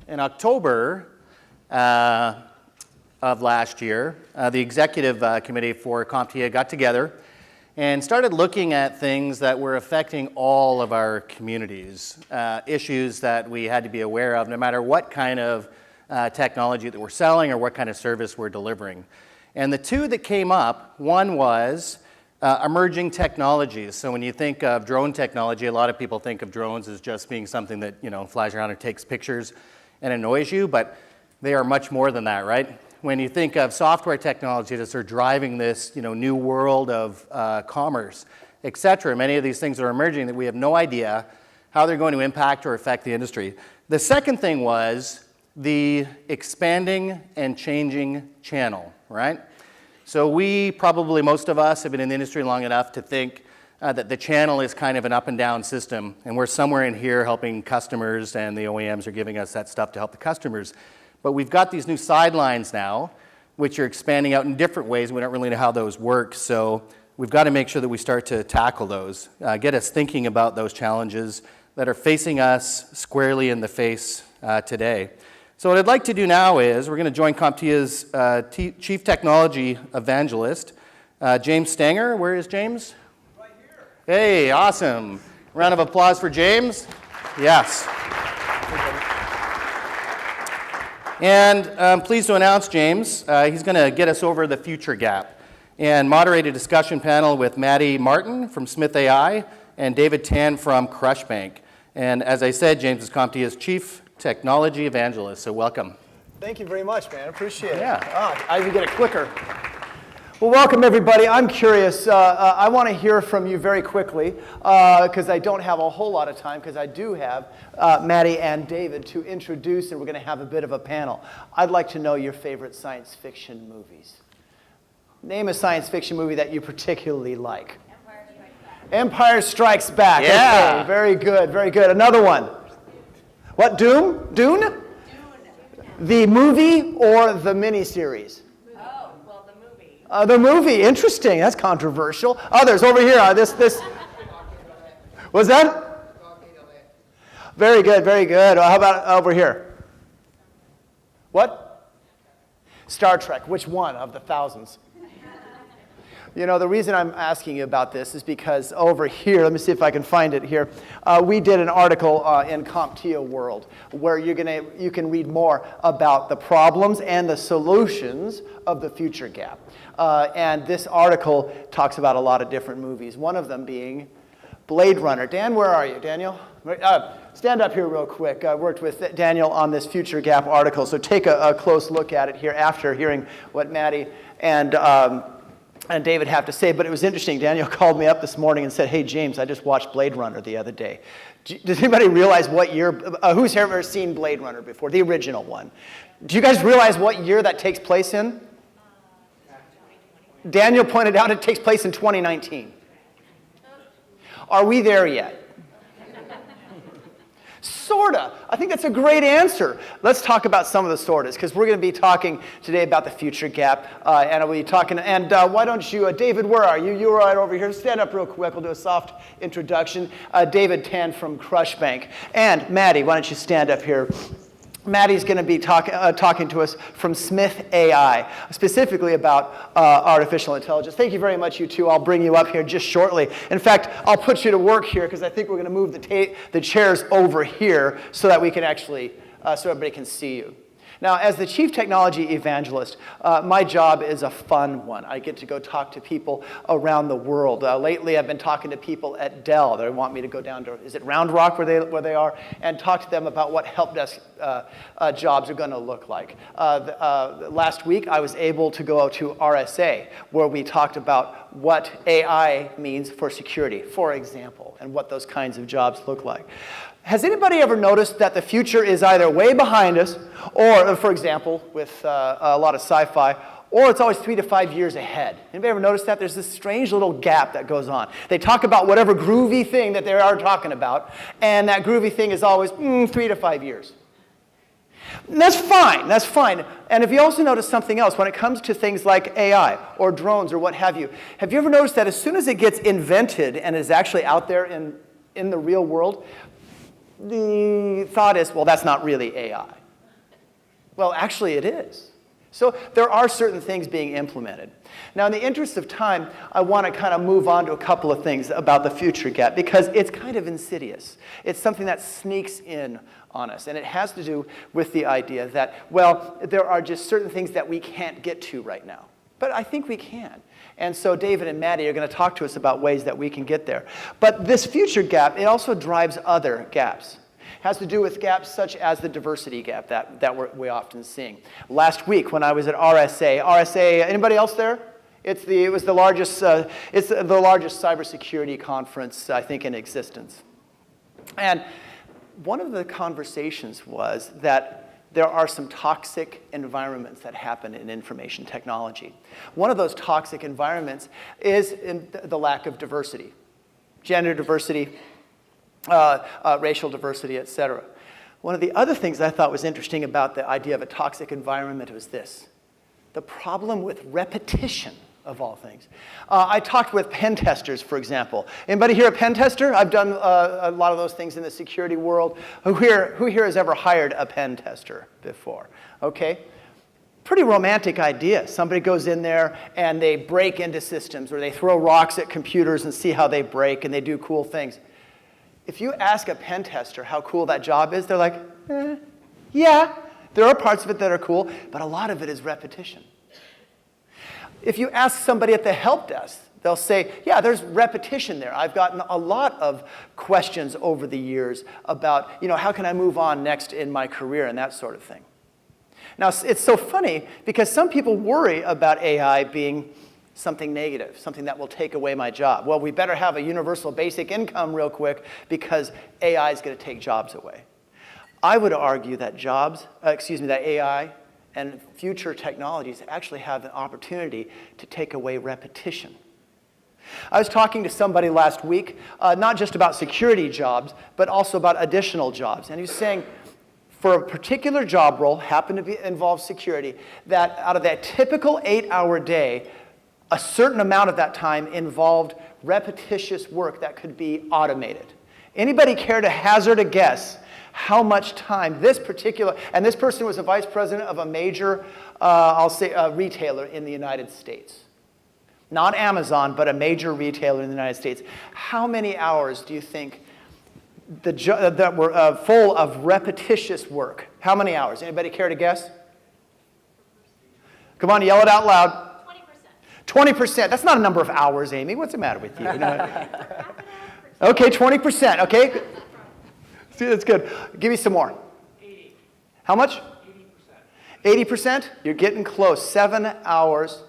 in October of last year, the executive committee for CompTIA got together and started looking at things that were affecting all of our communities, issues that we had to be aware of no matter what kind of technology that we're selling or what kind of service we're delivering. And the two that came up, one was emerging technologies. So when you think of drone technology, a lot of people think of drones as just being something that, flies around and takes pictures and annoys you, but they are much more than that, right? When you think of software technology that are driving this, new world of commerce, et cetera, many of these things are emerging that we have no idea how they're going to impact or affect the industry. The second thing was the expanding and changing channel, right? So most of us have been in the industry long enough to think that the channel is kind of an up and down system, and we're somewhere in here helping customers, and the OEMs are giving us that stuff to help the customers. But we've got these new sidelines now, which are expanding out in different ways. We don't really know how those work, so we've got to make sure that we start to tackle those, get us thinking about those challenges that are facing us squarely in the face today. So what I'd like to do now is we're going to join CompTIA's Chief Technology Evangelist, James Stanger. Where is James? Right here. Hey, awesome. Round of applause for James. Yes. And I'm pleased to announce James. He's going to get us over the future gap and moderate a discussion panel with Maddy Martin from Smith.ai and David Tan from CrushBank. And as I said, James is CompTIA's Chief Technology Evangelist, so welcome. Thank you very much, man. I appreciate it. Yeah. I even get a clicker. Well, welcome, everybody. I'm curious. I want to hear from you very quickly because I don't have a whole lot of time because I do have Maddy and David to introduce, and we're going to have a bit of a panel. I'd like to know your favorite science fiction movies. Name a science fiction movie that you particularly like. Empire Strikes Back. Yeah. Okay, very good, very good. Another one. What, Dune? Dune? The movie or the miniseries? Oh, well, the movie. The movie, interesting. That's controversial. Others over here. This. Was that? Very good, very good. How about over here? What? Star Trek. Which one of the thousands? The reason I'm asking you about this is because over here, let me see if I can find it here. We did an article in CompTIA World where you can read more about the problems and the solutions of the future gap. And this article talks about a lot of different movies, one of them being Blade Runner. Dan, where are you? Daniel? Stand up here real quick. I worked with Daniel on this future gap article, so take a close look at it here after hearing what Maddy and David have to say, but it was interesting. Daniel called me up this morning and said, hey, James, I just watched Blade Runner the other day. Does anybody realize what year, who's ever seen Blade Runner before, the original one? Do you guys realize what year that takes place in? Daniel pointed out it takes place in 2019. Are we there yet? Sorta. I think that's a great answer. Let's talk about some of the sortas, because we're going to be talking today about the future gap, and we'll be talking. And why don't you, David? Where are you? You're right over here. Stand up real quick. We'll do a soft introduction. David Tan from CrushBank, and Maddy. Why don't you stand up here? Maddy's going to be talking to us from Smith.ai, specifically about artificial intelligence. Thank you very much, you two. I'll bring you up here just shortly. In fact, I'll put you to work here because I think we're going to move the chairs over here so that we can actually, so everybody can see you. Now, as the Chief Technology Evangelist, my job is a fun one. I get to go talk to people around the world. Lately, I've been talking to people at Dell. They want me to go down to, is it Round Rock where they are, and talk to them about what help desk jobs are going to look like. Last week, I was able to go to RSA, where we talked about what AI means for security, for example, and what those kinds of jobs look like. Has anybody ever noticed that the future is either way behind us, or, for example, with a lot of sci-fi, or it's always 3 to 5 years ahead? Anybody ever noticed that? There's this strange little gap that goes on. They talk about whatever groovy thing that they are talking about, and that groovy thing is always 3 to 5 years. And that's fine, that's fine. And if you also notice something else, when it comes to things like AI or drones or what have you ever noticed that as soon as it gets invented and is actually out there in the real world, the thought is, well, that's not really AI. Well, actually it is. So there are certain things being implemented. Now, in the interest of time, I want to kind of move on to a couple of things about the future gap because it's kind of insidious. It's something that sneaks in on us, and it has to do with the idea that, well, there are just certain things that we can't get to right now. But I think we can. And so David and Maddy are going to talk to us about ways that we can get there. But this future gap, it also drives other gaps. Has to do with gaps such as the diversity gap that we're often seeing. Last week when I was at RSA, anybody else there? It was the largest cybersecurity conference, I think, in existence. And one of the conversations was that there are some toxic environments that happen in information technology. One of those toxic environments is in the lack of diversity, gender diversity, racial diversity, et cetera. One of the other things I thought was interesting about the idea of a toxic environment was this: the problem with repetition, of all things. I talked with pen testers, for example. Anybody here a pen tester? I've done a lot of those things in the security world. Who here has ever hired a pen tester before? Okay. Pretty romantic idea. Somebody goes in there and they break into systems, or they throw rocks at computers and see how they break, and they do cool things. If you ask a pen tester how cool that job is, they're like, yeah, there are parts of it that are cool, but a lot of it is repetition. If you ask somebody at the help desk, they'll say, yeah, there's repetition there. I've gotten a lot of questions over the years about, how can I move on next in my career and that sort of thing. Now, it's so funny because some people worry about AI being something negative, something that will take away my job. Well, we better have a universal basic income real quick because AI is going to take jobs away. I would argue that that AI and future technologies actually have an opportunity to take away repetition. I was talking to somebody last week, not just about security jobs, but also about additional jobs. And he was saying, for a particular job role, happened to involve security, that out of that typical 8-hour day, a certain amount of that time involved repetitious work that could be automated. Anybody care to hazard a guess how much time this person was a vice president of a major, retailer in the United States. Not Amazon, but a major retailer in the United States. How many hours do you think that were full of repetitious work? How many hours? Anybody care to guess? Come on, yell it out loud. 20%. That's not a number of hours, Amy. What's the matter with you? Okay, 20%. Okay. See, that's good. Give me some more. 80. How much? 80%. 80%? You're getting close. 7 hours,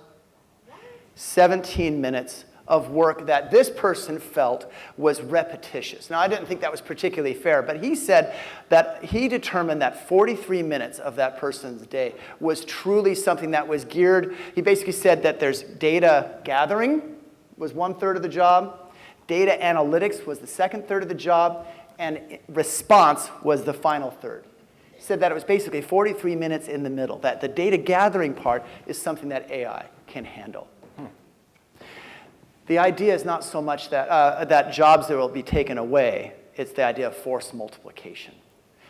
17 minutes of work that this person felt was repetitious. Now, I didn't think that was particularly fair, but he said that he determined that 43 minutes of that person's day was truly something that was geared. He basically said that there's data gathering was 1/3 of the job, data analytics was the 2/3 of the job, and response was the final third. He said that it was basically 43 minutes in the middle, that the data gathering part is something that AI can handle. The idea is not so much that jobs will be taken away, it's the idea of force multiplication.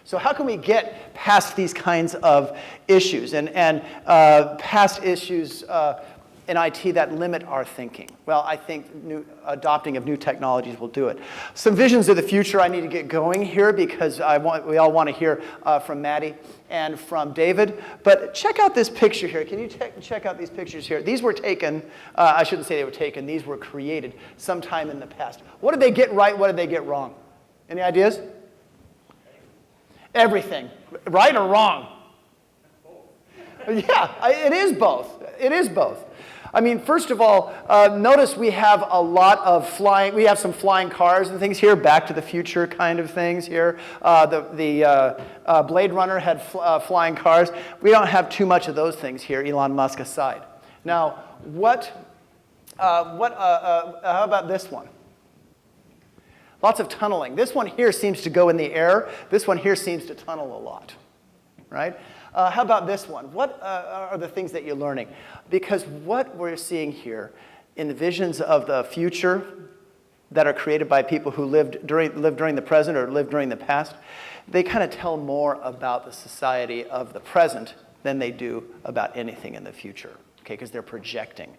So how can we get past these kinds of issues and past issues in IT that limit our thinking? Well, I think adopting of new technologies will do it. Some visions of the future I need to get going here because we all want to hear from Maddy and from David. But check out this picture here. Can you check out these pictures here? These were taken, I shouldn't say they were taken, these were created sometime in the past. What did they get right? What did they get wrong? Any ideas? Everything. Right or wrong? Yeah, it is both. It is both. I mean, first of all, notice we have a lot of flying. We have some flying cars and things here, Back to the Future kind of things here. The Blade Runner had flying cars. We don't have too much of those things here, Elon Musk aside. Now, how about this one? Lots of tunneling. This one here seems to go in the air. This one here seems to tunnel a lot, right? How about this one? What are the things that you're learning? Because what we're seeing here in the visions of the future that are created by people who lived during the present or lived during the past, they kind of tell more about the society of the present than they do about anything in the future, okay, because they're projecting.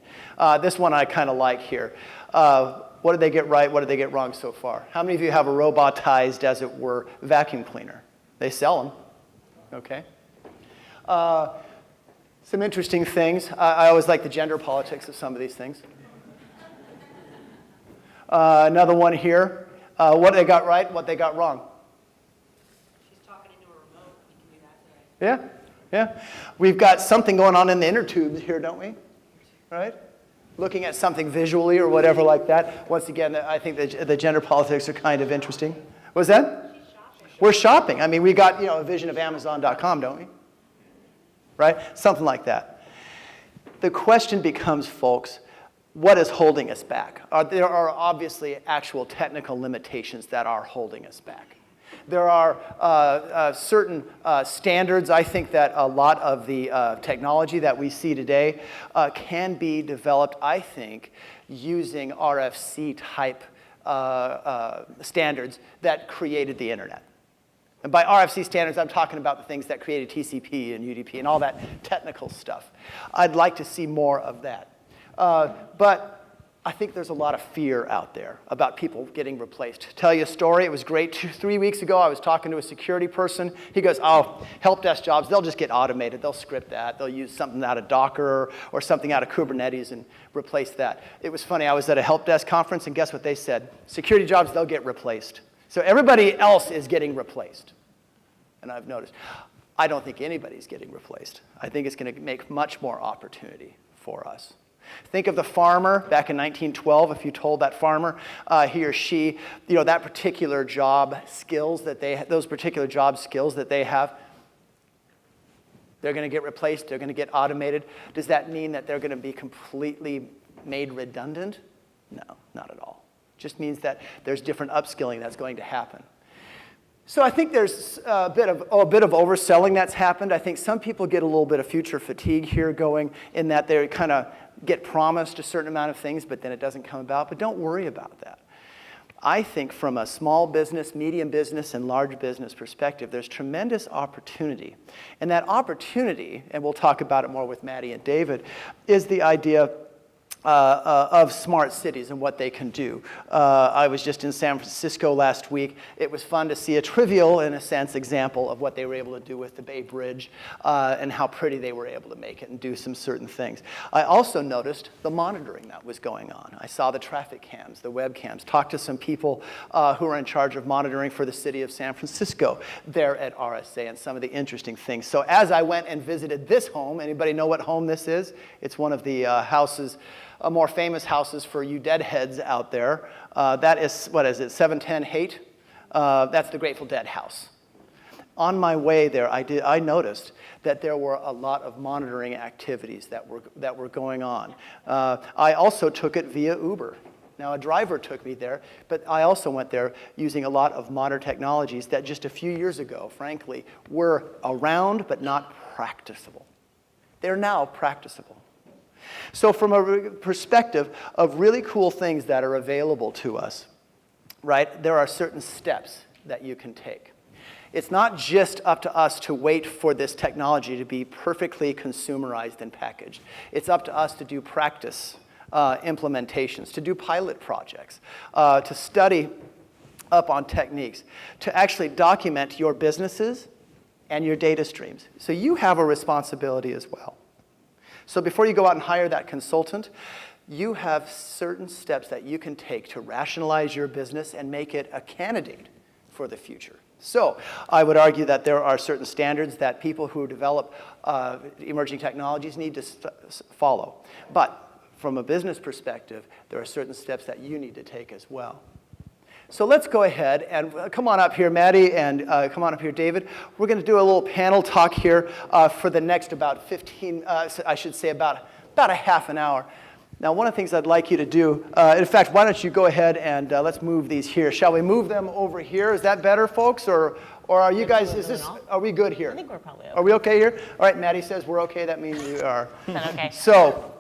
This one I kind of like here. What did they get right? What did they get wrong so far? How many of you have a robotized, as it were, vacuum cleaner? They sell them, okay? Some interesting things. I always like the gender politics of some of these things. Another one here. What they got right, what they got wrong. She's talking into a remote. You can do that today. Yeah. We've got something going on in the inner tubes here, don't we? Right? Looking at something visually or whatever like that. Once again, I think the gender politics are kind of interesting. What was that? We're shopping. I mean, we got, a vision of Amazon.com, don't we? Right? Something like that. The question becomes, folks, what is holding us back? There are obviously actual technical limitations that are holding us back. There are certain standards, I think, that a lot of the technology that we see today can be developed, I think, using RFC-type standards that created the internet. And by RFC standards, I'm talking about the things that created TCP and UDP and all that technical stuff. I'd like to see more of that. But I think there's a lot of fear out there about people getting replaced. To tell you a story, it was great. 3 weeks ago, I was talking to a security person. He goes, oh, help desk jobs, they'll just get automated. They'll script that. They'll use something out of Docker or something out of Kubernetes and replace that. It was funny. I was at a help desk conference, and guess what they said? Security jobs, they'll get replaced. So everybody else is getting replaced. And I've noticed, I don't think anybody's getting replaced. I think it's going to make much more opportunity for us. Think of the farmer back in 1912. If you told that farmer, he or she, that particular job skills that those particular job skills that they have, they're going to get replaced. They're going to get automated. Does that mean that they're going to be completely made redundant? No, not at all. It just means that there's different upskilling that's going to happen. So I think there's a bit of overselling that's happened. I think some people get a little bit of future fatigue here going in that they kind of get promised a certain amount of things, but then it doesn't come about. But don't worry about that. I think from a small business, medium business, and large business perspective, there's tremendous opportunity. And that opportunity, and we'll talk about it more with Maddy and David, is the idea of smart cities and what they can do. I was just in San Francisco last week. It was fun to see a trivial, in a sense, example of what they were able to do with the Bay Bridge and how pretty they were able to make it and do some certain things. I also noticed the monitoring that was going on. I saw the traffic cams, the webcams, talked to some people who are in charge of monitoring for the city of San Francisco there at RSA and some of the interesting things. So as I went and visited this home, anybody know what home this is? It's one of the houses, more famous houses for you deadheads out there. That is, what is it, 710 Haight? That's the Grateful Dead house. On my way there, I noticed that there were a lot of monitoring activities that were going on. I also took it via Uber. Now, a driver took me there, but I also went there using a lot of modern technologies that just a few years ago, frankly, were around but not practicable. They're now practicable. So from a perspective of really cool things that are available to us, right, there are certain steps that you can take. It's not just up to us to wait for this technology to be perfectly consumerized and packaged. It's up to us to do practice implementations, to do pilot projects, to study up on techniques, to actually document your businesses and your data streams. So you have a responsibility as well. So before you go out and hire that consultant, you have certain steps that you can take to rationalize your business and make it a candidate for the future. So I would argue that there are certain standards that people who develop emerging technologies need to follow. But from a business perspective, there are certain steps that you need to take as well. So let's go ahead and come on up here, Maddy, and come on up here, David. We're going to do a little panel talk here for the next about 15, I should say about a half an hour. Now, one of the things I'd like you to do, in fact, why don't you go ahead and let's move these here. Shall we move them over here? Is that better, folks? Or are you guys, are we good here? I think we're probably okay. Are we okay here? All right, Maddy says we're okay. That means we are. Okay. So,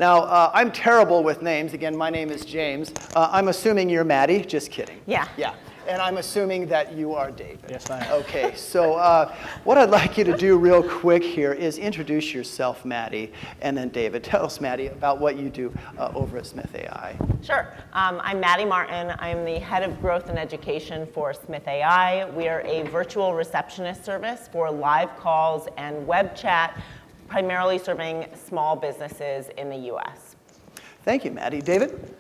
now, I'm terrible with names. Again, my name is James. I'm assuming you're Maddy. Just kidding. Yeah. Yeah. And I'm assuming that you are David. Yes, I am. Okay, so what I'd like you to do real quick here is introduce yourself, Maddy, and then David. Tell us, Maddy, about what you do over at Smith.ai. Sure. I'm Maddy Martin. I'm the head of growth and education for Smith.ai. We are a virtual receptionist service for live calls and web chat, primarily serving small businesses in the US. Thank you, Maddy. David?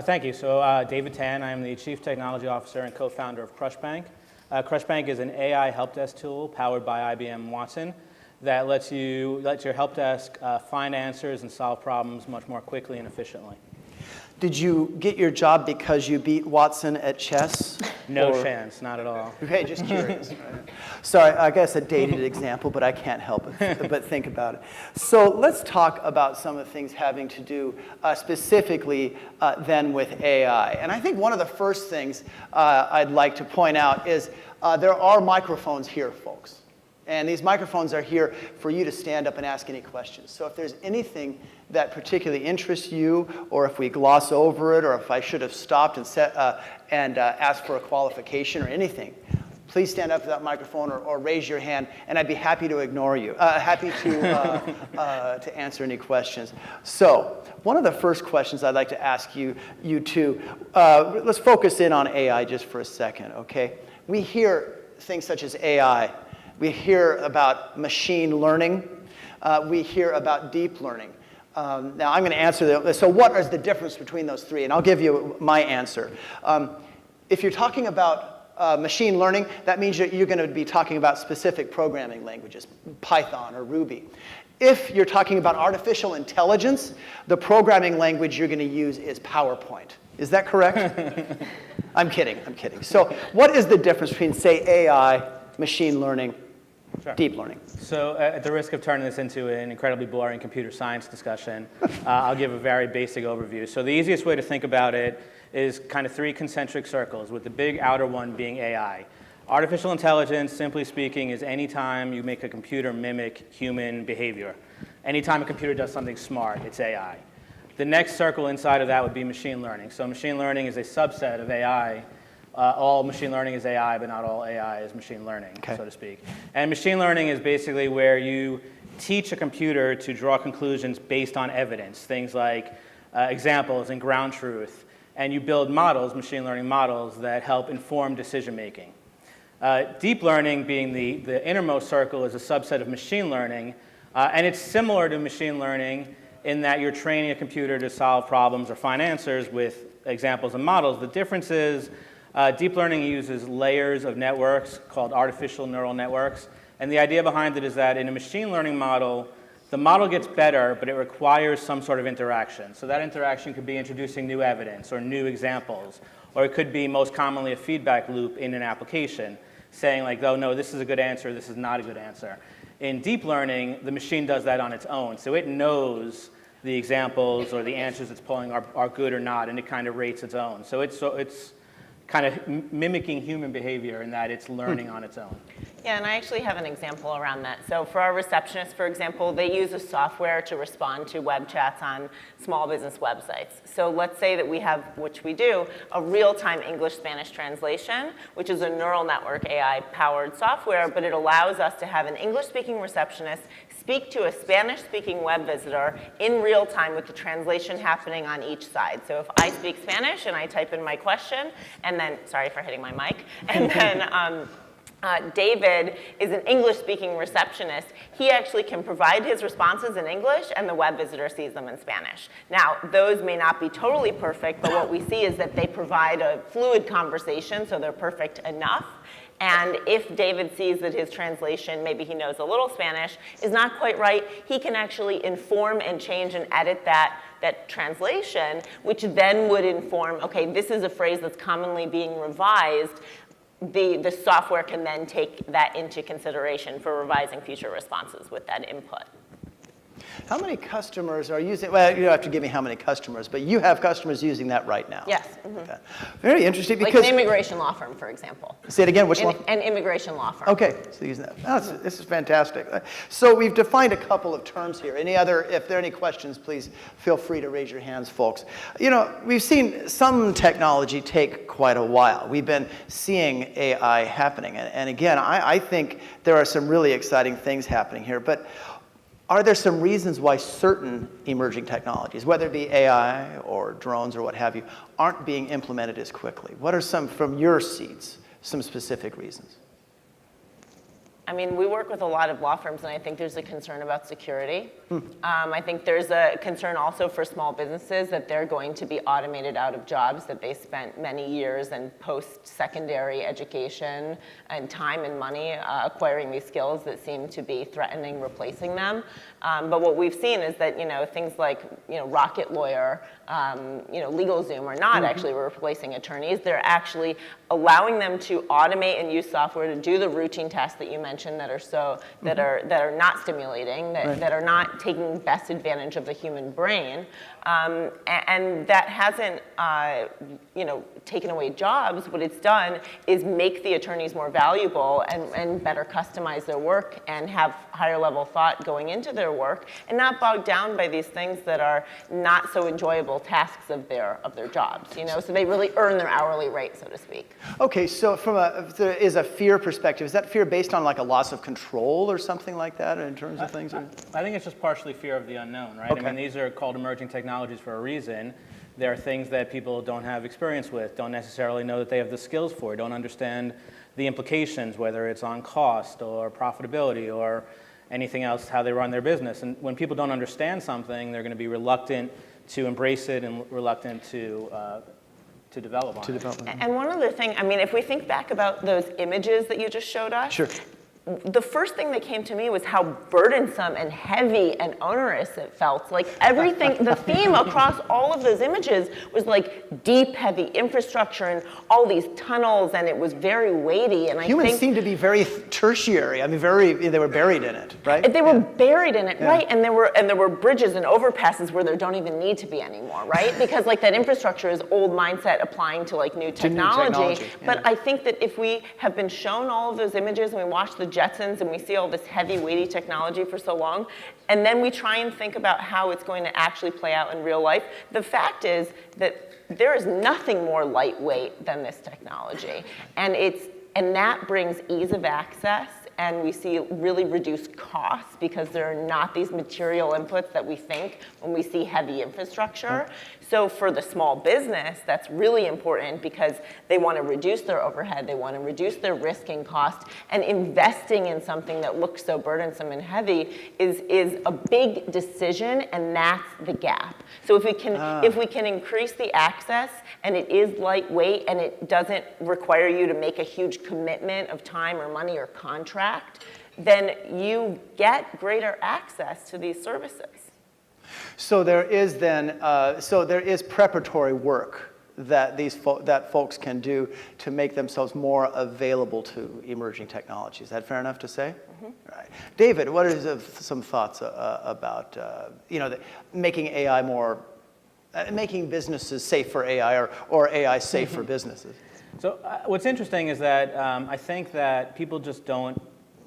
Thank you. So David Tan, I'm the Chief Technology Officer and co-founder of CrushBank. CrushBank is an AI help desk tool powered by IBM Watson that lets your help desk find answers and solve problems much more quickly and efficiently. Did you get your job because you beat Watson at chess? No chance, not at all. Okay, just curious. Sorry, I guess a dated example, but I can't help it but think about it. So let's talk about some of the things having to do specifically then with AI. And I think one of the first things I'd like to point out is there are microphones here, folks. And these microphones are here for you to stand up and ask any questions. So if there's anything that particularly interests you, or if we gloss over it, or if I should have stopped and asked for a qualification or anything, please stand up to that microphone or raise your hand, and I'd be happy to ignore you, happy to answer any questions. So one of the first questions I'd like to ask you two, let's focus in on AI just for a second, okay? We hear things such as AI. We hear about machine learning. We hear about deep learning. Now, I'm going to answer them. So what is the difference between those three? And I'll give you my answer. If you're talking about machine learning, that means you're going to be talking about specific programming languages, Python or Ruby. If you're talking about artificial intelligence, the programming language you're going to use is PowerPoint. Is that correct? I'm kidding. So what is the difference between, say, AI, machine learning, Sure. deep learning? So at the risk of turning this into an incredibly boring computer science discussion, I'll give a very basic overview. So the easiest way to think about it is kind of three concentric circles, with the big outer one being AI. Artificial intelligence, simply speaking, is any time you make a computer mimic human behavior. Anytime a computer does something smart, it's AI. The next circle inside of that would be machine learning. So machine learning is a subset of AI. All machine learning is AI, but not all AI is machine learning, so to speak. And machine learning is basically where you teach a computer to draw conclusions based on evidence, things like examples and ground truth. And you build models, machine learning models, that help inform decision making. Deep learning, being the innermost circle, is a subset of machine learning. And it's similar to machine learning in that you're training a computer to solve problems or find answers with examples and models. The difference is deep learning uses layers of networks called artificial neural networks. And the idea behind it is that in a machine learning model, the model gets better, but it requires some sort of interaction. So that interaction could be introducing new evidence or new examples, or it could be most commonly a feedback loop in an application, saying like, oh no, this is a good answer, this is not a good answer. In deep learning, the machine does that on its own. So it knows the examples or the answers it's pulling are good or not, and it kind of rates its own. So it's kind of mimicking human behavior in that it's learning on its own. Yeah, and I actually have an example around that. So for our receptionists, for example, they use a software to respond to web chats on small business websites. So let's say that we have, which we do, a real-time English-Spanish translation, which is a neural network AI-powered software, but it allows us to have an English-speaking receptionist speak to a Spanish-speaking web visitor in real time with the translation happening on each side. So if I speak Spanish and I type in my question, and then, sorry for hitting my mic, and then David is an English-speaking receptionist, he actually can provide his responses in English, and the web visitor sees them in Spanish. Now, those may not be totally perfect, but what we see is that they provide a fluid conversation, so they're perfect enough. And if David sees that his translation, maybe he knows a little Spanish, is not quite right, he can actually inform and change and edit that translation, which then would inform, okay, this is a phrase that's commonly being revised. The software can then take that into consideration for revising future responses with that input. How many customers are using, well, you don't have to give me how many customers, but you have customers using that right now. Yes. Okay. Very interesting Like because. an immigration law firm, for example. Say it again, which one? An immigration law firm. Okay, so using that. Oh, this is fantastic. So we've defined a couple of terms here. If there are any questions, please feel free to raise your hands, folks. You know, we've seen some technology take quite a while. We've been seeing AI happening. And again, I think there are some really exciting things happening here. But are there some reasons why certain emerging technologies, whether it be AI or drones or what have you, aren't being implemented as quickly? What are some, from your seats, some specific reasons? I mean, we work with a lot of law firms, and I think there's a concern about security. I think there's a concern also for small businesses that they're going to be automated out of jobs that they spent many years and post-secondary education and time and money acquiring these skills that seem to be threatening replacing them. But what we've seen is that, things like, Rocket Lawyer, LegalZoom are not actually replacing attorneys. They're actually allowing them to automate and use software to do the routine tasks that you mentioned that are not stimulating, that are not taking best advantage of the human brain, and that hasn't taken away jobs. What it's done is make the attorneys more valuable and better customize their work and have higher level thought going into their work and not bogged down by these things that are not so enjoyable tasks of their jobs. So they really earn their hourly rate, so to speak. Okay, so if there is a fear perspective, is that fear based on like a loss of control or something like that in terms of things? I think it's just partially fear of the unknown, right? Okay. I mean, these are called emerging technologies for a reason. There are things that people don't have experience with, don't necessarily know that they have the skills for, don't understand the implications, whether it's on cost or profitability or anything else, how they run their business. And when people don't understand something, they're going to be reluctant to embrace it and reluctant to develop on it. And one other thing, I mean, if we think back about those images that you just showed us, Sure. the first thing that came to me was how burdensome and heavy and onerous it felt. Like everything, the theme across all of those images was like deep, heavy infrastructure and all these tunnels, and it was very weighty. And Humans seem to be very tertiary. I mean, they were buried in it, right? They were buried in it, right? And there were bridges and overpasses where there don't even need to be anymore, right? Because like that infrastructure is old mindset applying to like new technology. But I think that if we have been shown all of those images and we watch the Jetsons and we see all this heavy, weighty technology for so long, and then we try and think about how it's going to actually play out in real life, the fact is that there is nothing more lightweight than this technology. And that brings ease of access, and we see really reduced costs because there are not these material inputs that we think when we see heavy infrastructure. So for the small business, that's really important because they want to reduce their overhead, they want to reduce their risk and cost, and investing in something that looks so burdensome and heavy is a big decision, and that's the gap. So if we can increase the access, and it is lightweight, and it doesn't require you to make a huge commitment of time or money or contract, then you get greater access to these services. So there is preparatory work that that folks can do to make themselves more available to emerging technologies. Is that fair enough to say? Mm-hmm. Right. David, what are some thoughts about making AI more, making businesses safe for AI or AI safe for businesses? So what's interesting is that I think that people just don't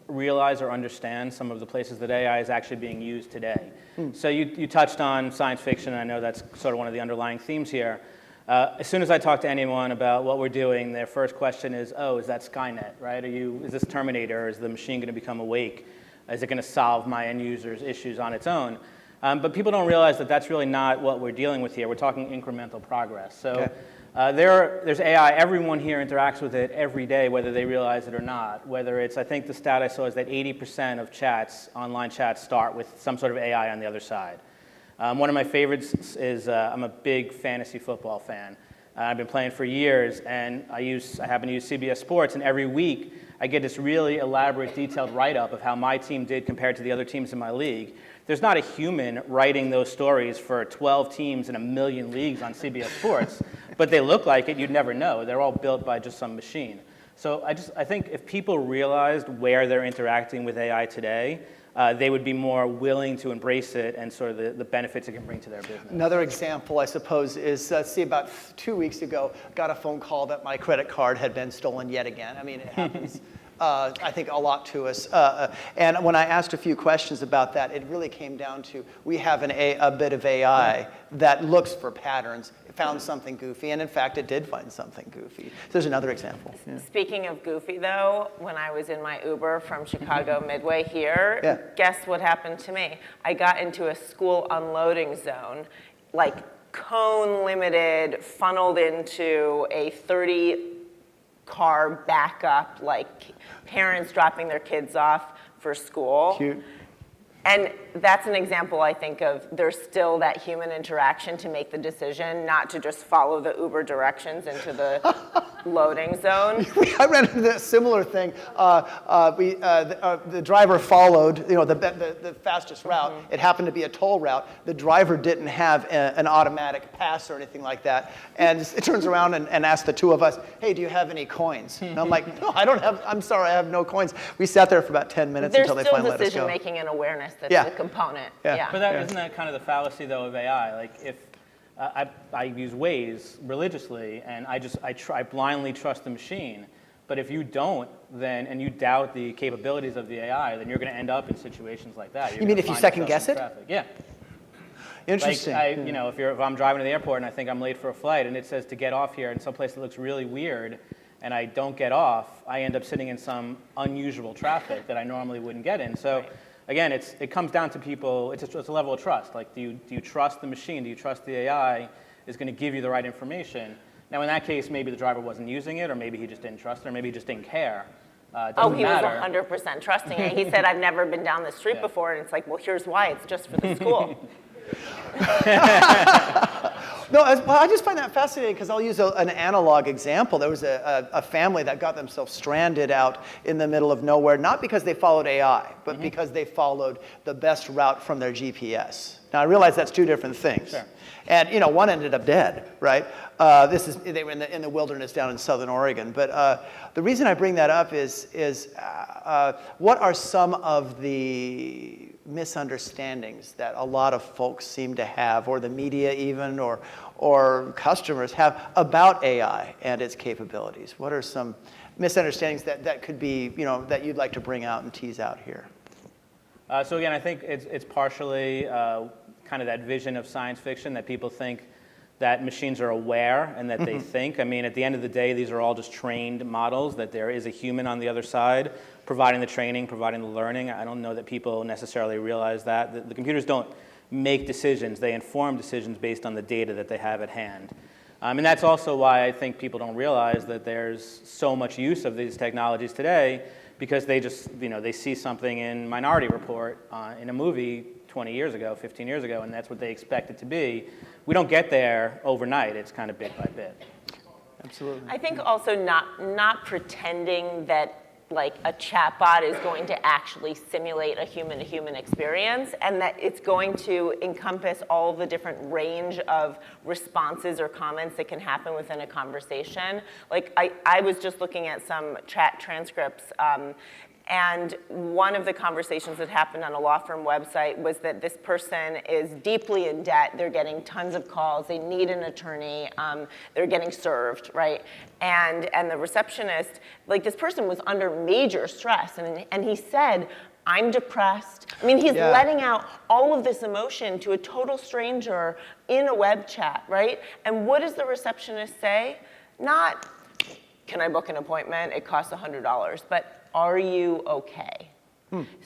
realize or understand some of the places that AI is actually being used today. So you touched on science fiction, and I know that's sort of one of the underlying themes here. As soon as I talk to anyone about what we're doing, their first question is, oh, is that Skynet, right? Is this Terminator? Is the machine going to become awake? Is it going to solve my end user's issues on its own? But people don't realize that that's really not what we're dealing with here. We're talking incremental progress. So there's AI. Everyone here interacts with it every day, whether they realize it or not. Whether it's, I think the stat I saw is that 80% of chats, online chats, start with some sort of AI on the other side. One of my favorites is I'm a big fantasy football fan. I've been playing for years, and I happen to use CBS Sports, and every week I get this really elaborate, detailed write-up of how my team did compared to the other teams in my league. There's not a human writing those stories for 12 teams in 1 million leagues on CBS Sports, but they look like it. You'd never know. They're all built by just some machine. So I think if people realized where they're interacting with AI today, they would be more willing to embrace it and sort of the benefits it can bring to their business. Another example, I suppose, is about 2 weeks ago, got a phone call that my credit card had been stolen yet again. I mean, it happens, I think, a lot to us. And when I asked a few questions about that, it really came down to we have a bit of AI that looks for patterns. It found something goofy, and in fact, it did find something goofy. So there's another example. Yeah. Speaking of goofy, though, when I was in my Uber from Chicago Midway here, guess what happened to me? I got into a school unloading zone, like cone limited, funneled into a 30-car backup, like parents dropping their kids off for school. Cute. And that's an example, I think, of there's still that human interaction to make the decision, not to just follow the Uber directions into the loading zone. I ran into a similar thing. The driver followed, the fastest route. It happened to be a toll route. The driver didn't have an automatic pass or anything like that. And it turns around and asks the two of us, "Hey, do you have any coins?" And I'm like, "No, I don't have. I'm sorry, I have no coins." We sat there for about 10 minutes until they finally let us go. There's still decision-making and awareness that's a component. Yeah. But isn't that kind of the fallacy, though, of AI? Like, if I use Waze religiously, and I blindly trust the machine. But if you don't, then and you doubt the capabilities of the AI, then you're going to end up in situations like that. You mean if you second guess it? Yeah. Interesting. Like if I'm driving to the airport and I think I'm late for a flight, and it says to get off here in some place that looks really weird, and I don't get off, I end up sitting in some unusual traffic that I normally wouldn't get in. So. Again, it comes down to people, it's a level of trust. Like, do you trust the machine? Do you trust the AI is going to give you the right information? Now, in that case, maybe the driver wasn't using it, or maybe he just didn't trust it, or maybe he just didn't care. He was 100% trusting it. He said, "I've never been down the street before," and it's like, well, here's why. It's just for the school. No, I just find that fascinating because I'll use an analog example. There was a family that got themselves stranded out in the middle of nowhere, not because they followed AI, but because they followed the best route from their GPS. Now, I realize that's two different things. Sure. And one ended up dead, right? They were in the wilderness down in southern Oregon. But the reason I bring that up is what are some of the misunderstandings that a lot of folks seem to have, or the media even, or customers have about AI and its capabilities? What are some misunderstandings that could be, that you'd like to bring out and tease out here? So again, I think it's partially kind of that vision of science fiction that people think that machines are aware and that they think. I mean, at the end of the day, these are all just trained models, that there is a human on the other side providing the training, providing the learning. I don't know that people necessarily realize that. The computers don't make decisions. They inform decisions based on the data that they have at hand. And that's also why I think people don't realize that there's so much use of these technologies today, because they just, they see something in Minority Report in a movie 20 years ago, 15 years ago, and that's what they expect it to be. We don't get there overnight. It's kind of bit by bit. Absolutely. I think also not pretending that like a chatbot is going to actually simulate a human-to-human experience, and that it's going to encompass all the different range of responses or comments that can happen within a conversation. Like I was just looking at some chat transcripts, and one of the conversations that happened on a law firm website was that this person is deeply in debt. They're getting tons of calls. They need an attorney. They're getting served, right? And the receptionist, like this person was under major stress. And he said, "I'm depressed." I mean, he's letting out all of this emotion to a total stranger in a web chat, right? And what does the receptionist say? Not, "Can I book an appointment? It costs $100. But are you okay?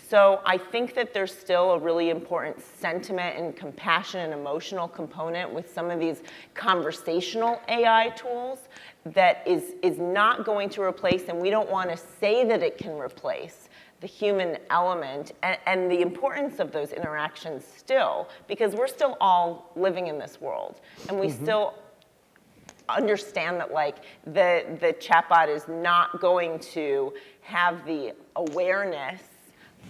So I think that there's still a really important sentiment and compassion and emotional component with some of these conversational AI tools that is not going to replace, and we don't want to say that it can replace, the human element and the importance of those interactions still, because we're still all living in this world, and we still understand that like the chatbot is not going to have the awareness,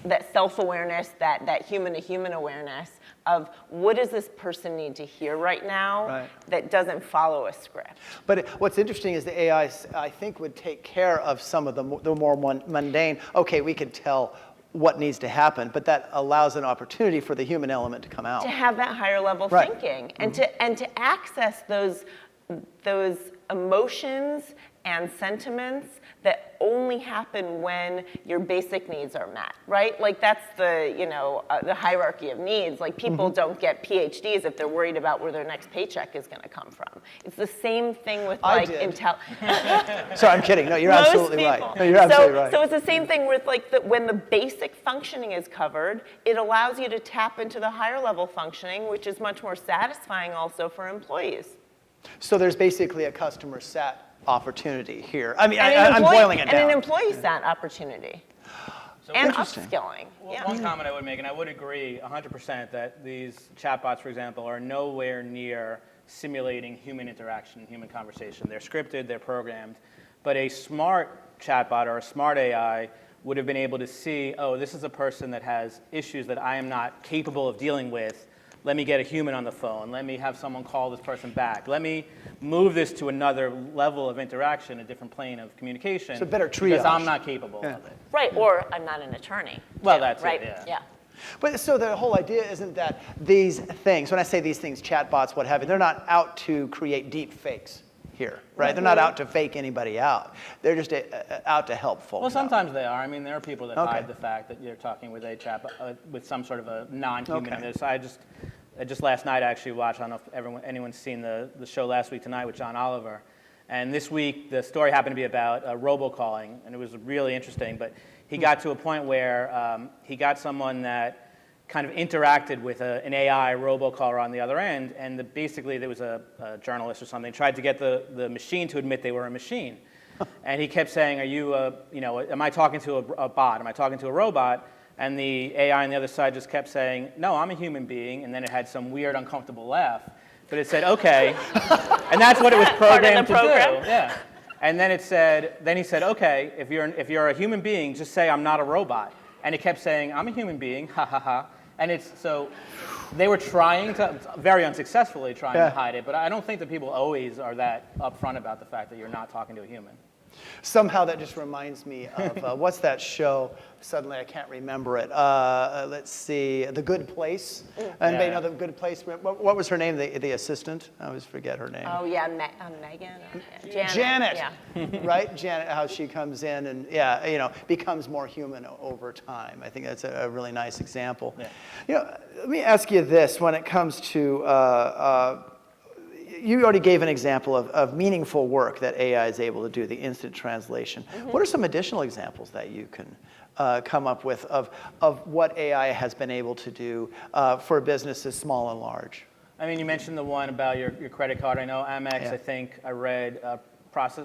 that self-awareness, that human-to-human awareness, of what does this person need to hear right now Right. that doesn't follow a script. But what's interesting is the AI, I think, would take care of some of the more mundane. Okay, we can tell what needs to happen, but that allows an opportunity for the human element to come out. To have that higher level Right. thinking and to access those emotions and sentiments that only happen when your basic needs are met, right? Like that's the hierarchy of needs. Like people don't get PhDs if they're worried about where their next paycheck is going to come from. It's the same thing with I like did. Sorry, I'm kidding. No, you're Most absolutely people. right. No, you're absolutely right. So it's the same thing with like when the basic functioning is covered, it allows you to tap into the higher level functioning, which is much more satisfying also for employees. So there's basically a customer sat opportunity here. I mean, And an I'm employee- boiling it down. And an employee sat opportunity. And Interesting. upskilling. Well, Yeah. one comment I would make, and I would agree 100% that these chatbots, for example, are nowhere near simulating human interaction, human conversation. They're scripted, they're programmed. But a smart chatbot or a smart AI would have been able to see, oh, this is a person that has issues that I am not capable of dealing with. Let me get a human on the phone. Let me have someone call this person back. Let me move this to another level of interaction, a different plane of communication. It's a better because triage. I'm not capable of it. Right, or I'm not an attorney. Well, too, that's it, right? yeah. But so the whole idea isn't that these things, when I say these things, chatbots, what have you, they're not out to create deep fakes here, right? They're not out to fake anybody out. They're just out to help folks Well, out. sometimes they are. I mean, there are people that Okay. hide the fact that you're talking with a chat, with some sort of a non-human. Okay. So I just last night I actually watched. I don't know if anyone's seen the show Last Week Tonight with John Oliver. And this week the story happened to be about robocalling, and it was really interesting. But he got to a point where he got someone that kind of interacted with an AI robocaller on the other end, and basically there was a journalist or something tried to get the machine to admit they were a machine. And he kept saying, "Are you am I talking to a bot? Am I talking to a robot?" And the AI on the other side just kept saying, "No, I'm a human being." And then it had some weird, uncomfortable laugh. But it said, "Okay." And that's what it was Part of the programmed to program? do. Yeah. And then he said, "Okay, if you're a human being, just say I'm not a robot." And it kept saying, "I'm a human being, ha ha ha." And so they were trying to, very unsuccessfully trying to hide it. But I don't think that people always are that upfront about the fact that you're not talking to a human. Somehow that just reminds me of, what's that show? Suddenly I can't remember it. Let's see, The Good Place. Anybody know The Good Place? What was her name, the assistant? I always forget her name. Oh, yeah, Megan? Janet, Yeah. right? Janet, how she comes in and, becomes more human over time. I think that's a really nice example. Yeah. Let me ask you this when it comes to, you already gave an example of meaningful work that AI is able to do, the instant translation. What are some additional examples that you can come up with of what AI has been able to do for businesses small and large? I mean, you mentioned the one about your credit card. I know Amex, I think I read,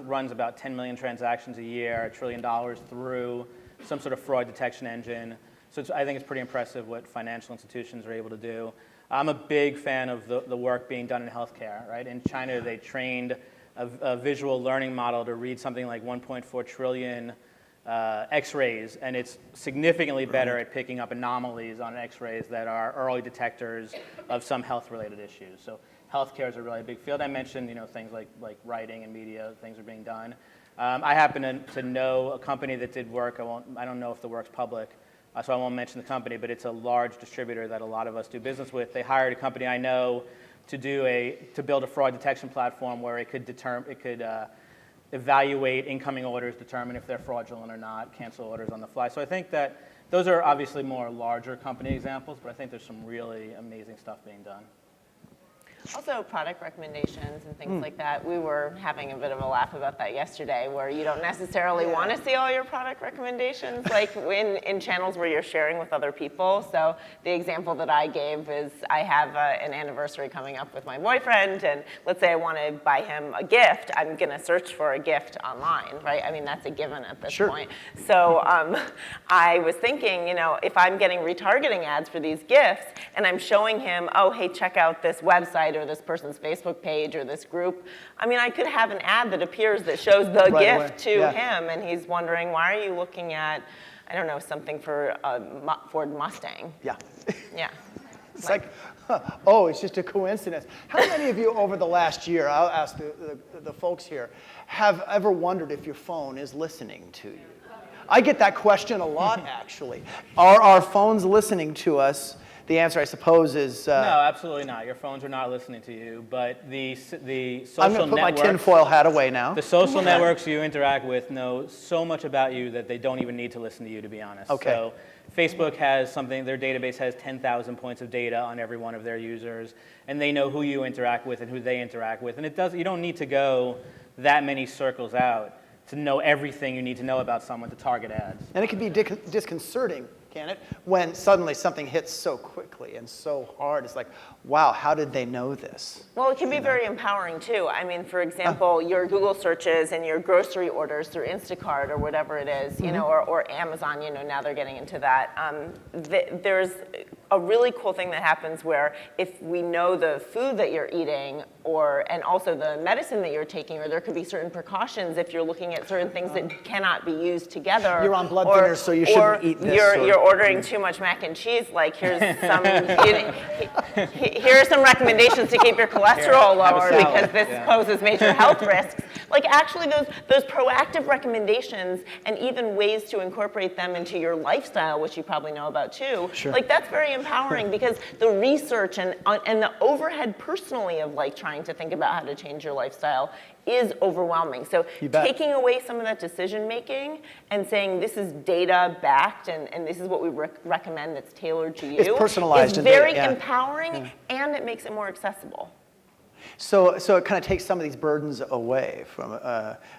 runs about 10 million transactions a year, $1 trillion through some sort of fraud detection engine. So I think it's pretty impressive what financial institutions are able to do. I'm a big fan of the work being done in healthcare, right? In China, they trained a visual learning model to read something like 1.4 trillion X-rays, and it's significantly better at picking up anomalies on X-rays that are early detectors of some health-related issues. So healthcare is a really big field. I mentioned, things like writing and media, things are being done. I happen to know a company that did work. I don't know if the work's public. So I won't mention the company, but it's a large distributor that a lot of us do business with. They hired a company I know to build a fraud detection platform where it could evaluate incoming orders, determine if they're fraudulent or not, cancel orders on the fly. So I think that those are obviously more larger company examples, but I think there's some really amazing stuff being done. Also, product recommendations and things like that. We were having a bit of a laugh about that yesterday, where you don't necessarily want to see all your product recommendations, like in channels where you're sharing with other people. So the example that I gave is I have an anniversary coming up with my boyfriend, and let's say I want to buy him a gift. I'm going to search for a gift online, right? I mean, that's a given at this point. So I was thinking, if I'm getting retargeting ads for these gifts, and I'm showing him, oh, hey, check out this website or this person's Facebook page or this group. I mean, I could have an ad that appears that shows the gift to him, and he's wondering, why are you looking at, I don't know, something for a Ford Mustang? Yeah. Yeah. It's like, oh, it's just a coincidence. How many of you over the last year, I'll ask the folks here, have ever wondered if your phone is listening to you? I get that question a lot, actually. Are our phones listening to us? The answer, I suppose, is... no, absolutely not. Your phones are not listening to you, but the social networks... I'm going to put my tinfoil hat away now. The social networks you interact with know so much about you that they don't even need to listen to you, to be honest. Okay. So Facebook has something, their database has 10,000 points of data on every one of their users, and they know who you interact with and who they interact with. And you don't need to go that many circles out to know everything you need to know about someone to target ads. And it can be disconcerting, can it, when suddenly something hits so quickly and so hard. It's like, wow, how did they know this? Well, it can be very empowering, too. I mean, for example, your Google searches and your grocery orders through Instacart or whatever it is, you know, or Amazon, you know, now they're getting into that. There's a really cool thing that happens where if we know the food that you're eating and also the medicine that you're taking, or there could be certain precautions if you're looking at certain things that cannot be used together. You're on blood thinners, so you shouldn't eat this. You're ordering too much mac and cheese, like here's some, here are some recommendations to keep your cholesterol lower because this poses major health risks. Like actually those proactive recommendations and even ways to incorporate them into your lifestyle, which you probably know about too, like that's very empowering because the research and the overhead personally of like trying to think about how to change your lifestyle is overwhelming. So taking away some of that decision making and saying this is data backed and this is what we recommend that's tailored to you It's personalized is very empowering and it makes it more accessible. So it kind of takes some of these burdens away from,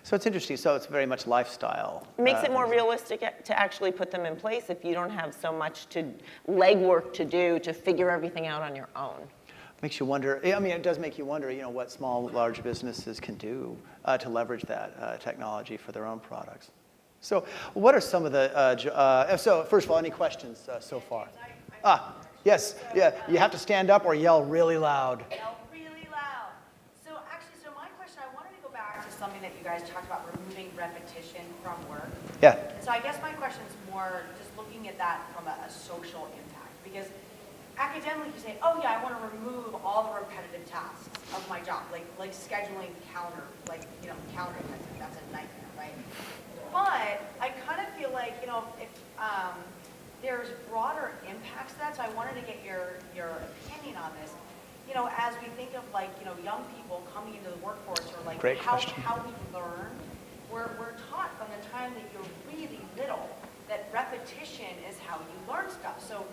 so it's interesting. So it's very much lifestyle. It makes it more realistic to actually put them in place if you don't have so much legwork to do to figure everything out on your own. Makes you wonder, I mean, it does make you wonder, you know, what small, large businesses can do to leverage that technology for their own products. So what are some of the, so first of all, any questions so far? Yes, yeah, you have to stand up or yell really loud. Yell really loud. So actually, my question, I wanted to go back to something that you guys talked about, removing repetition from work. Yeah. And so I guess my question is more just looking at that from a social impact, because academically, you say, oh yeah, I want to remove all the repetitive tasks of my job, like scheduling calendar, calendaring, that's a nightmare, right? But I kind of feel like, you know, if there's broader impacts to that, so I wanted to get your opinion on this. You know, as we think of like, you know, young people coming into the workforce or like how we learn, we're taught from the time that you're really little that repetition is how you learn stuff. So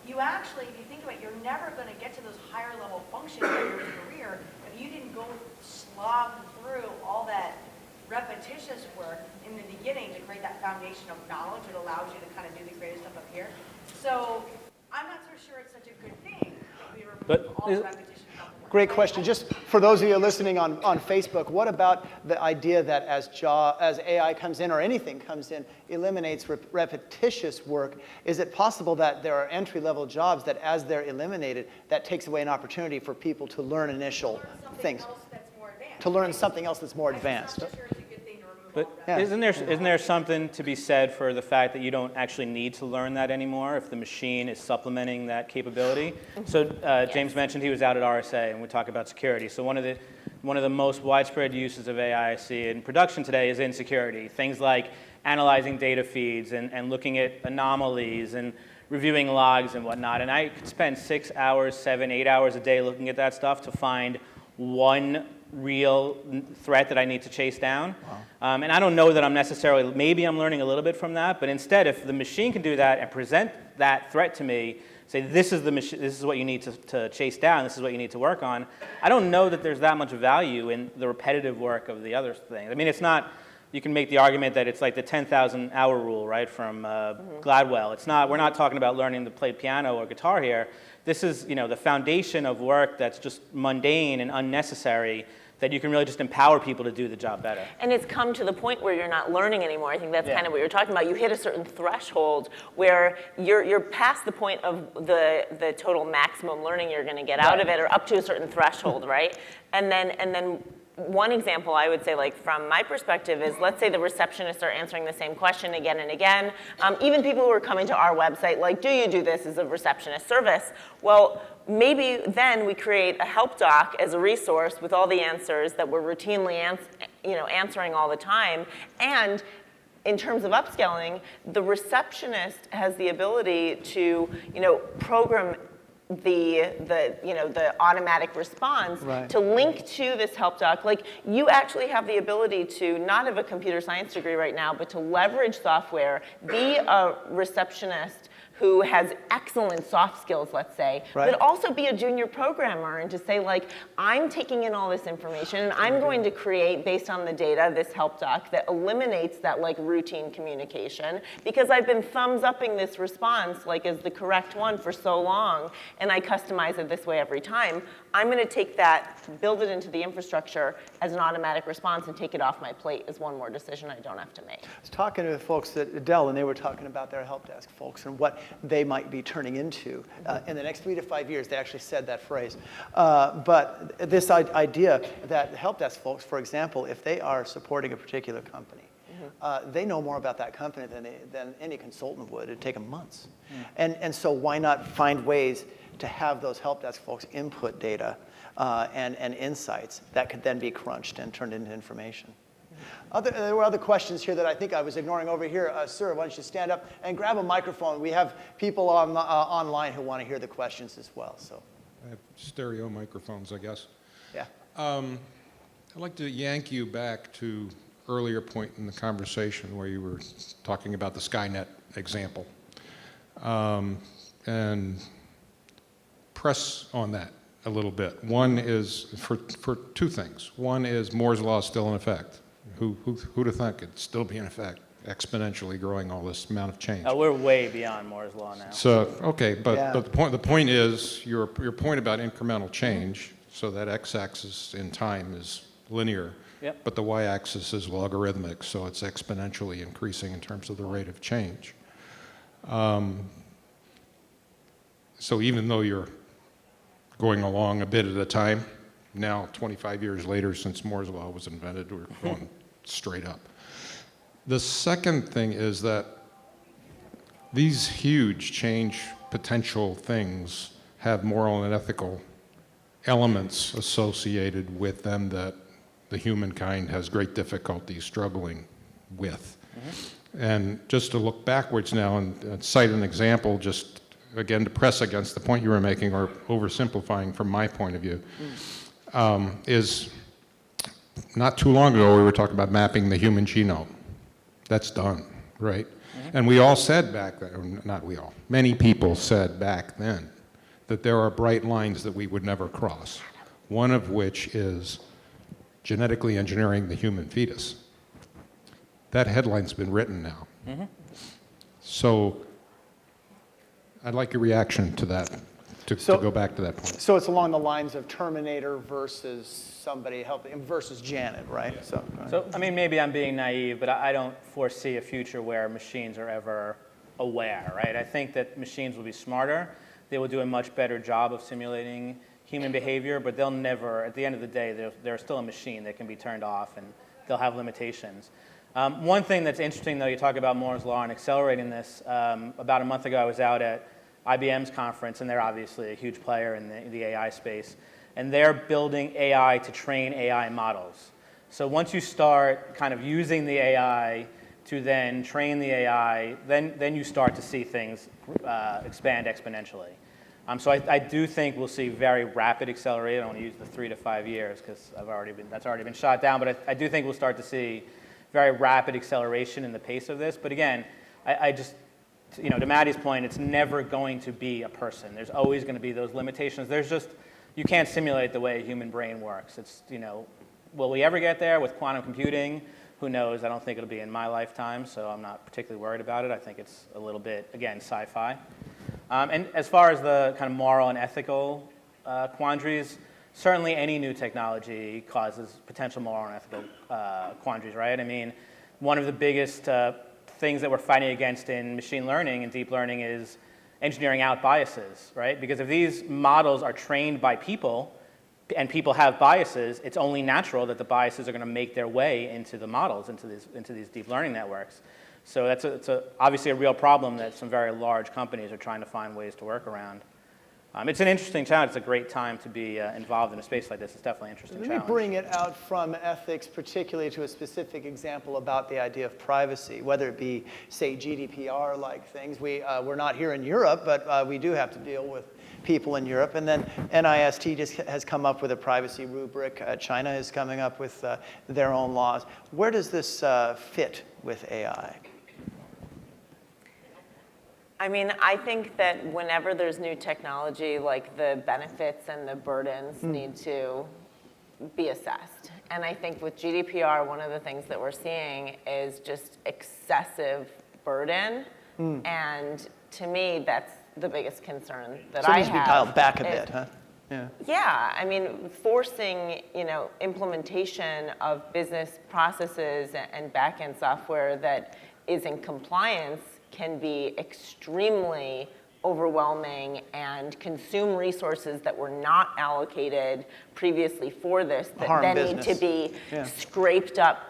you actually, if you think about it, you're never going to get to those higher level functions in your career if you didn't go slog through all that repetitious work in the beginning to create that foundation of knowledge that allows you to kind of do the creative stuff up here. So I'm not so sure it's such a good thing if we remove all the repetition from the work. Great question. Just for those of you listening on Facebook, what about the idea that as AI comes in or anything comes in, eliminates repetitious work? Is it possible that there are entry-level jobs that as they're eliminated, that takes away an opportunity for people to learn initial things? To learn something else that's more advanced. But isn't there something to be said for the fact that you don't actually need to learn that anymore if the machine is supplementing that capability? So James mentioned he was out at RSA, and we talk about security. So one of the most widespread uses of AI I see in production today is in security. Things like analyzing data feeds and looking at anomalies and reviewing logs and whatnot. And I could spend 6 hours, 7, 8 hours a day looking at that stuff to find one real threat that I need to chase down. Wow. And I don't know that I'm necessarily, maybe I'm learning a little bit from that, but instead if the machine can do that and present that threat to me, say this is what you need to chase down, this is what you need to work on, I don't know that there's that much value in the repetitive work of the other things. I mean, it's not, you can make the argument that it's like the 10,000 hour rule, right, from Gladwell. It's not, we're not talking about learning to play piano or guitar here. This is, you know, the foundation of work that's just mundane and unnecessary that you can really just empower people to do the job better. And it's come to the point where you're not learning anymore. I think that's kind of what you're talking about. You hit a certain threshold where you're past the point of the total maximum learning you're going to get out of it, or up to a certain threshold, right? And then one example I would say, like from my perspective, is let's say the receptionists are answering the same question again and again. Even people who are coming to our website, like, do you do this as a receptionist service? Well, maybe then we create a help doc as a resource with all the answers that we're routinely answering all the time. And in terms of upskilling, the receptionist has the ability to program the automatic response to link to this help doc. Like, you actually have the ability to not have a computer science degree right now, but to leverage software, be a receptionist who has excellent soft skills, let's say, but also be a junior programmer and to say, like, I'm taking in all this information and I'm going to create, based on the data, this help doc that eliminates that like routine communication because I've been thumbs-upping this response like as the correct one for so long and I customize it this way every time. I'm going to take that, build it into the infrastructure as an automatic response and take it off my plate as one more decision I don't have to make. I was talking to folks at Dell, and they were talking about their help desk folks and what they might be turning into in the next 3 to 5 years. They actually said that phrase. But this idea that help desk folks, for example, if they are supporting a particular company, they know more about that company than any consultant would. It'd take them months. And so why not find ways to have those help desk folks input data and insights that could then be crunched and turned into information. There were other questions here that I think I was ignoring over here. Sir, why don't you stand up and grab a microphone? We have people online who want to hear the questions as well. So, I have stereo microphones, I guess. yeah. I'd like to yank you back to earlier point in the conversation where you were talking about the Skynet example. And press on that a little bit. One is for two things. One is Moore's law is still in effect. Who'd have thunk it'd still be in effect, exponentially growing all this amount of change. We're way beyond Moore's law now. So okay, but Yeah. the point is your point about incremental change. So that x-axis in time is linear, but the y-axis is logarithmic, so it's exponentially increasing in terms of the rate of change. So even though you're going along a bit at a time, now 25 years later since Moore's law was invented, we're going straight up. The second thing is that these huge change potential things have moral and ethical elements associated with them that the humankind has great difficulty struggling with. And just to look backwards now and cite an example, just again to press against the point you were making, or oversimplifying from my point of view, is not too long ago we were talking about mapping the human genome. That's done, right? And we all said back then, or not we all, many people said back then that there are bright lines that we would never cross, one of which is genetically engineering the human fetus. That headline's been written now. So I'd like your reaction to that, to go back to that point. So it's along the lines of Terminator versus somebody helping versus Janet, right? So I mean, maybe I'm being naive, but I don't foresee a future where machines are ever aware, right? I think that machines will be smarter. They will do a much better job of simulating human behavior, but they'll never, at the end of the day, they're still a machine that can be turned off, and they'll have limitations. One thing that's interesting, though, you talk about Moore's law and accelerating this. About a month ago, I was out at IBM's conference, and they're obviously a huge player in the AI space. And they're building AI to train AI models. So once you start kind of using the AI to then train the AI, then you start to see things expand exponentially. So I do think we'll see very rapid acceleration. I don't want to use the 3 to 5 years because that's already been shot down. But I do think we'll start to see very rapid acceleration in the pace of this. But again, I just, to Maddy's point, it's never going to be a person. There's always going to be those limitations. You can't simulate the way a human brain works. It's, will we ever get there with quantum computing? Who knows? I don't think it'll be in my lifetime, so I'm not particularly worried about it. I think it's a little bit, again, sci-fi. And as far as the kind of moral and ethical quandaries, certainly any new technology causes potential moral and ethical quandaries, right? I mean, one of the biggest things that we're fighting against in machine learning and deep learning is engineering out biases, right? Because if these models are trained by people, and people have biases, it's only natural that the biases are going to make their way into the models, into these deep learning networks. So it's obviously a real problem that some very large companies are trying to find ways to work around. It's an interesting challenge. It's a great time to be involved in a space like this. It's definitely an interesting challenge. Let me bring it out from ethics, particularly to a specific example about the idea of privacy, whether it be, say, GDPR-like things. We're not here in Europe, but we do have to deal with people in Europe. And then NIST just has come up with a privacy rubric. China is coming up with their own laws. Where does this fit with AI? I mean, I think that whenever there's new technology, like the benefits and the burdens need to be assessed. And I think with GDPR, one of the things that we're seeing is just excessive burden. And to me, that's the biggest concern that I have. So it needs to be dialed back a bit, huh? Yeah. Yeah, I mean, forcing, implementation of business processes and back-end software that is in compliance can be extremely overwhelming and consume resources that were not allocated previously for this, that then need to be scraped up,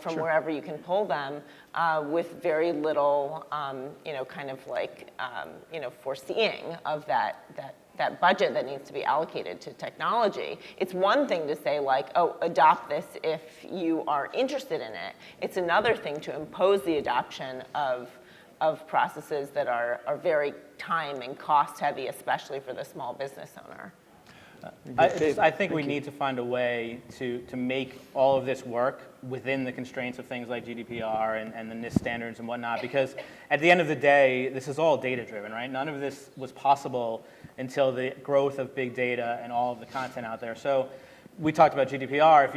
from wherever you can pull them, with very little, foreseeing of that budget that needs to be allocated to technology. It's one thing to say, like, oh, adopt this if you are interested in it. It's another thing to impose the adoption of processes that are very time and cost heavy, especially for the small business owner. I think we need to find a way to make all of this work within the constraints of things like GDPR and the NIST standards and whatnot, because at the end of the day, this is all data-driven, right? None of this was possible until the growth of big data and all of the content out there. So we talked about GDPR.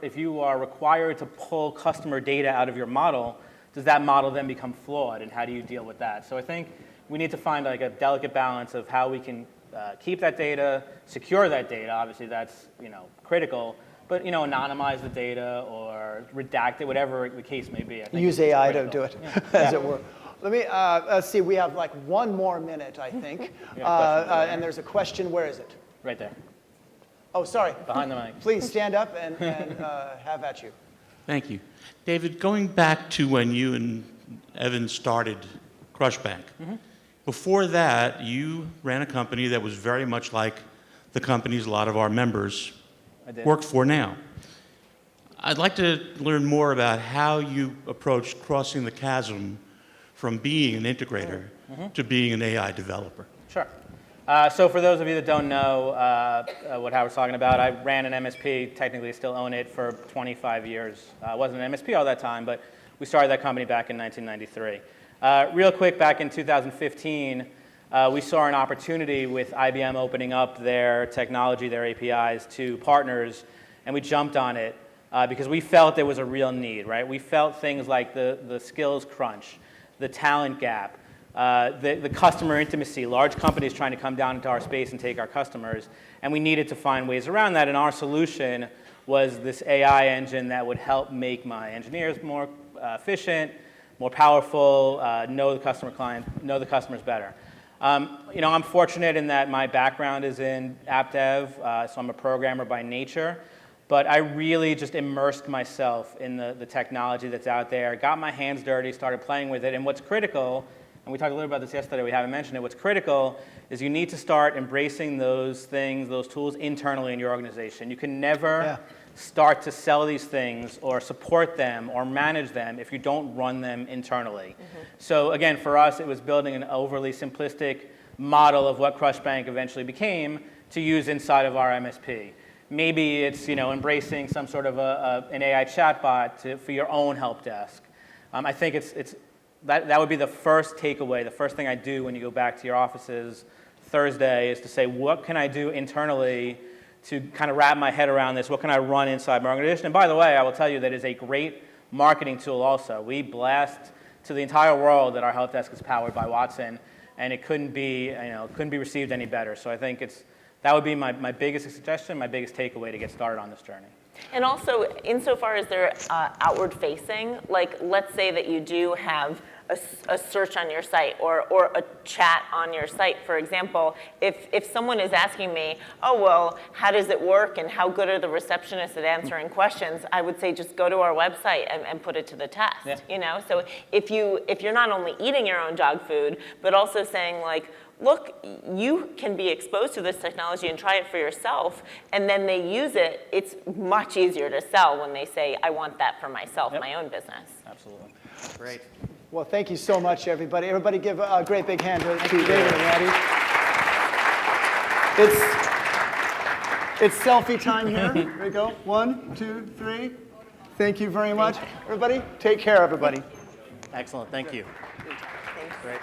If you are required to pull customer data out of your model, does that model then become flawed, and how do you deal with that? So I think we need to find like a delicate balance of how we can keep that data, secure that data. Obviously, that's critical. But anonymize the data or redact it, whatever the case may be. I think use AI to do it, as it were. Let me let's see. We have like one more minute, I think. And there's a question. Where is it? Right there. Oh, sorry. Behind the mic. Please stand up and have at you. Thank you. David, going back to when you and Evan started CrushBank, before that, you ran a company that was very much like the companies a lot of our members work for now. I'd like to learn more about how you approached crossing the chasm from being an integrator to being an AI developer. Sure. So for those of you that don't know what Howard's talking about, I ran an MSP, technically still own it, for 25 years. I wasn't an MSP all that time, but we started that company back in 1993. Real quick, back in 2015, we saw an opportunity with IBM opening up their technology, their APIs, to partners, and we jumped on it because we felt there was a real need, right? We felt things like the skills crunch, the talent gap, the customer intimacy, large companies trying to come down into our space and take our customers, and we needed to find ways around that, and our solution was this AI engine that would help make my engineers more efficient, more powerful, know the customers better. I'm fortunate in that my background is in app dev, so I'm a programmer by nature, but I really just immersed myself in the technology that's out there, got my hands dirty, started playing with it, and what's critical, and we talked a little about this yesterday, we haven't mentioned it, what's critical is you need to start embracing those things, those tools internally in your organization. You can never start to sell these things or support them or manage them if you don't run them internally. So again, for us, it was building an overly simplistic model of what CrushBank eventually became to use inside of our MSP. Maybe it's embracing some sort of an AI chatbot for your own help desk. I think that would be the first takeaway, the first thing I do when you go back to your offices Thursday is to say, what can I do internally to kind of wrap my head around this? What can I run inside my organization? And by the way, I will tell you that is a great marketing tool also. We blast to the entire world that our help desk is powered by Watson, and it couldn't be received any better. So I think that would be my biggest suggestion, my biggest takeaway to get started on this journey. And also, insofar as they're outward facing, like let's say that you do have a search on your site or a chat on your site. For example, if someone is asking me, oh, well, how does it work and how good are the receptionists at answering questions, I would say just go to our website and put it to the test. Yeah. You know, so if you're not only eating your own dog food, but also saying like, look, you can be exposed to this technology and try it for yourself, and then they use it, it's much easier to sell when they say, I want that for myself, my own business. Absolutely. Great. Well, thank you so much, everybody. Everybody give a great big hand to David and Maddy. It's selfie time here. Here we go. 1, 2, 3. Thank you very much. Everybody, take care, everybody. Excellent. Thank you. Thanks. Great.